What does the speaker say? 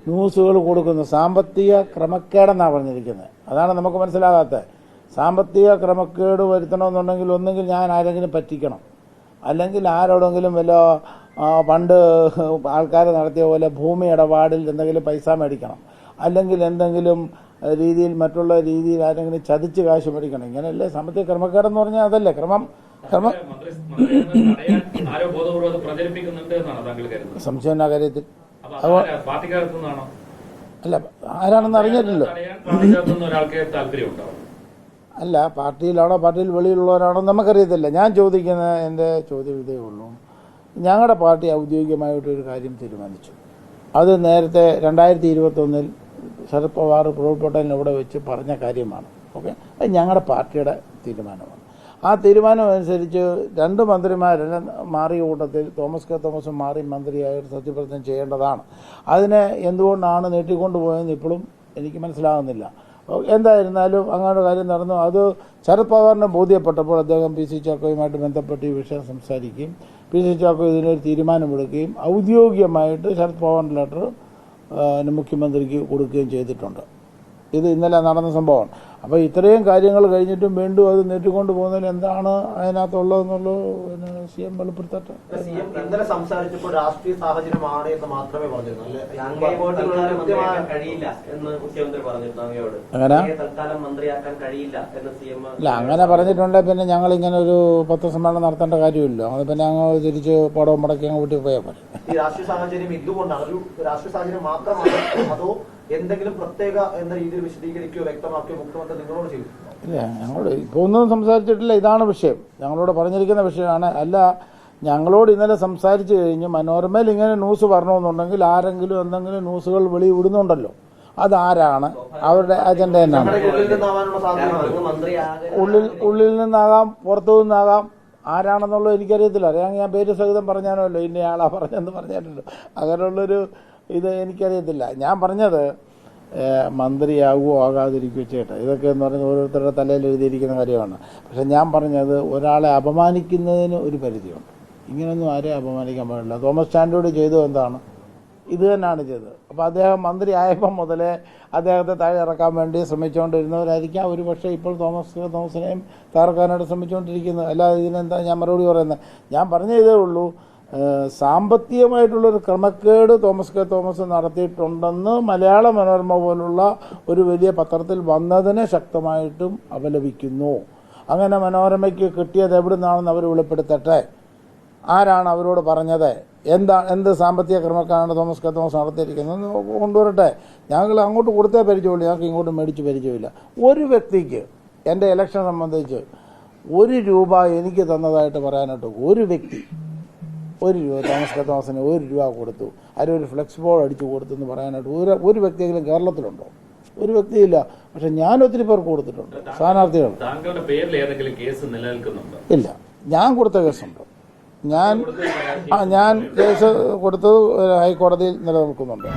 ന്യൂസുകൾ കൊടുക്കുന്നു. സാമ്പത്തിക ക്രമക്കേടെന്നാണ് പറഞ്ഞിരിക്കുന്നത്. അതാണ് നമുക്ക് മനസ്സിലാകാത്തത്. സാമ്പത്തിക ക്രമക്കേട് വരുത്തണമെന്നുണ്ടെങ്കിൽ ഒന്നെങ്കിൽ ഞാൻ ആരെങ്കിലും പറ്റിക്കണം, അല്ലെങ്കിൽ ആരോടെങ്കിലും വല്ല പണ്ട് ആൾക്കാർ നടത്തിയ പോലെ ഭൂമി ഇടപാടിൽ എന്തെങ്കിലും പൈസ മേടിക്കണം, അല്ലെങ്കിൽ എന്തെങ്കിലും രീതിയിൽ മറ്റുള്ള രീതിയിൽ ആരെങ്കിലും ചതിച്ച് കാശ് മേടിക്കണം. ഇങ്ങനെയല്ലേ സാമ്പത്തിക ക്രമക്കേടെന്ന് പറഞ്ഞാൽ? അതല്ലേ ക്രമം. സംശയം എന്നാ കാര്യത്തിൽ? അല്ല, ആരാണെന്ന് അറിഞ്ഞിട്ടില്ലല്ലോ. അല്ല, പാർട്ടിയിലാണോ പാർട്ടിയിൽ വെളിയിലുള്ളവരാണോ നമുക്കറിയത്തില്ല. ഞാൻ ചോദിക്കുന്ന എൻ്റെ ചോദ്യം ഇതേ ഉള്ളൂ. ഞങ്ങളുടെ പാർട്ടി ഔദ്യോഗികമായിട്ടൊരു കാര്യം തീരുമാനിച്ചു. അത് നേരത്തെ 2021 ശരത് പവാർ പ്രഫുൽ പട്ടേലിന് ഇവിടെ വെച്ച് പറഞ്ഞ കാര്യമാണ്. ഓക്കെ, അത് ഞങ്ങളുടെ പാർട്ടിയുടെ തീരുമാനമാണ്. ആ തീരുമാനം അനുസരിച്ച് 2 മന്ത്രിമാരെല്ലാം മാറിയ കൂട്ടത്തിൽ തോമസ് കെ തോമസും മാറി മന്ത്രിയായിട്ട് സത്യപ്രതിജ്ഞ ചെയ്യേണ്ടതാണ്. അതിനെ എന്തുകൊണ്ടാണ് നീട്ടിക്കൊണ്ടുപോയെന്ന് ഇപ്പോഴും എനിക്ക് മനസ്സിലാകുന്നില്ല. എന്തായിരുന്നാലും അങ്ങനെ കാര്യം നടന്നു. അത് ശരത് പവാറിനെ ബോധ്യപ്പെട്ടപ്പോൾ അദ്ദേഹം പി സി ചാക്കോയുമായിട്ട് ബന്ധപ്പെട്ട് ഈ വിഷയം സംസാരിക്കുകയും പി സി ചാക്കോ ഇതിനൊരു തീരുമാനമെടുക്കുകയും ഔദ്യോഗികമായിട്ട് ശരത് പവാറിൻ്റെ ലെറ്റർ മുഖ്യമന്ത്രിക്ക് കൊടുക്കുകയും ചെയ്തിട്ടുണ്ട്. ഇത് ഇന്നലെ നടന്ന സംഭവമാണ്. അപ്പോൾ ഇത്രയും കാര്യങ്ങൾ കഴിഞ്ഞിട്ടും വീണ്ടും അത് നീട്ടിക്കൊണ്ട് പോകുന്നതിൽ എന്താണ് അതിനകത്തുള്ളതെന്നുള്ളത് CM വെളിപ്പെടുത്തട്ടെ. ഇന്നലെ സംസാരിച്ചപ്പോൾ രാഷ്ട്രീയ സാഹചര്യമാണ് എന്ന് മാത്രമേ പറഞ്ഞിരുന്നു. അല്ല, അങ്ങനെ പറഞ്ഞിട്ടുണ്ടെങ്കിൽ പിന്നെ ഞങ്ങൾ ഇങ്ങനെ ഒരു പത്രസമ്മേളനം നടത്തേണ്ട കാര്യമില്ല. അത് പിന്നെ അങ്ങ് തിരിച്ച് പടവും മടക്കി അങ്ങ് വീട്ടിൽ പോയാൽ മതി. ഈ രാഷ്ട്രീയ സാഹചര്യം ഇതുകൊണ്ടാണ്, ഒരു രാഷ്ട്രീയ സാഹചര്യം മാത്രമാണ് അതോ എന്തെങ്കിലും പ്രത്യേക എന്ന രീതിയിൽ വിശദീകരിക്കുകയോ വ്യക്തമാക്കുകയോ മുഖ്യമന്ത്രി നിങ്ങളോട് ചെയ്തു? ഇല്ല, ഞങ്ങളോട് ഇപ്പോൾ ഒന്നും സംസാരിച്ചിട്ടില്ല. ഇതാണ് വിഷയം, ഞങ്ങളോട് പറഞ്ഞിരിക്കുന്ന വിഷയമാണ്. അല്ല, ഞങ്ങളോട് ഇന്നലെ സംസാരിച്ചു കഴിഞ്ഞ് മനോരമയിൽ ഇങ്ങനെ ന്യൂസ് പറഞ്ഞെന്നുണ്ടെങ്കിൽ ആരെങ്കിലും എന്തെങ്കിലും ന്യൂസുകൾ വെളിവിടുന്നുണ്ടല്ലോ, അതാരാണ്, അവരുടെ അജണ്ട എന്നാണ്. ഉള്ളിൽ നിന്നാകാം, പുറത്തു നിന്നാകാം, ആരാണെന്നുള്ളത് എനിക്കറിയത്തില്ല. അറിയാമെങ്കിൽ ഞാൻ പേര് സഹിതം പറഞ്ഞാണല്ലോ, ഇന്നയാളാ പറഞ്ഞെന്ന് പറഞ്ഞിട്ടുണ്ടല്ലോ. അങ്ങനെയുള്ളൊരു ഇത് എനിക്കറിയത്തില്ല. ഞാൻ പറഞ്ഞത് മന്ത്രിയാകുമോ ആകാതിരിക്കുകയോ ചെയ്യട്ടെ, ഇതൊക്കെ എന്ന് പറയുന്നത് ഓരോരുത്തരുടെ തലയിൽ എഴുതിയിരിക്കുന്ന കാര്യമാണ്. പക്ഷെ ഞാൻ പറഞ്ഞത് ഒരാളെ അപമാനിക്കുന്നതിന് ഒരു പരിധിയുണ്ട്. ഇങ്ങനെയൊന്നും ആരെയും അപമാനിക്കാൻ പാടില്ല. തോമസ് ചാണ്ടിയോട് ചെയ്തത് എന്താണ്? ഇത് തന്നെയാണ് ചെയ്തത്. അപ്പോൾ അദ്ദേഹം മന്ത്രി ആയപ്പം മുതലേ അദ്ദേഹത്തെ താഴെ ഇറക്കാൻ വേണ്ടി ശ്രമിച്ചുകൊണ്ടിരുന്നവരായിരിക്കാം ഒരു പക്ഷേ ഇപ്പോൾ തോമസിനെയും തകർക്കാനായിട്ട് ശ്രമിച്ചുകൊണ്ടിരിക്കുന്നത്. അല്ലാതെ ഇതിനെന്താ ഞാൻ മറുപടി പറയുന്നത്? ഞാൻ പറഞ്ഞ ഇതേ ഉള്ളൂ, സാമ്പത്തികമായിട്ടുള്ളൊരു ക്രമക്കേട് Thomas K Thomas നടത്തിയിട്ടുണ്ടെന്ന് Malayala Manorama പോലുള്ള ഒരു വലിയ പത്രത്തിൽ വന്നതിനെ ശക്തമായിട്ടും അപലപിക്കുന്നു. അങ്ങനെ മനോരമയ്ക്ക് കിട്ടിയത് എവിടെ നിന്നാണെന്ന് അവർ വെളിപ്പെടുത്തട്ടെ. ആരാണ് അവരോട് പറഞ്ഞത്? എന്ത് സാമ്പത്തിക ക്രമക്കേടാണ് തോമസ് കെ തോമസ് നടത്തിയിരിക്കുന്നത് കൊണ്ടുവരട്ടെ. ഞങ്ങൾ അങ്ങോട്ട് കൊടുത്തേ പരിചയമുള്ളൂ, ഞങ്ങൾക്ക് ഇങ്ങോട്ട് മേടിച്ച് പരിചയമില്ല. ഒരു വ്യക്തിക്ക് എൻ്റെ ഇലക്ഷൻ സംബന്ധിച്ച് 1 രൂപ എനിക്ക് തന്നതായിട്ട് പറയാനായിട്ട് ഒരു വ്യക്തി 1 രൂപ തോമസ് കെ തോമസിന് 1 രൂപ കൊടുത്തു, ഒരു ഫ്ലെക്സ് ബോർഡ് അടിച്ചു കൊടുത്തു എന്ന് പറയാനായിട്ട് ഒരു വ്യക്തിയെങ്കിലും കേരളത്തിലുണ്ടോ? ഒരു വ്യക്തിയില്ല. പക്ഷെ ഞാൻ ഒത്തിരി പേർക്ക് കൊടുത്തിട്ടുണ്ട്, സ്ഥാനാർത്ഥികൾ. ഇല്ല, ഞാൻ കൊടുത്ത കേസുണ്ട്. ഞാൻ കേസ് കൊടുത്തത് ഹൈക്കോടതിയിൽ നിലനിൽക്കുന്നുണ്ട്.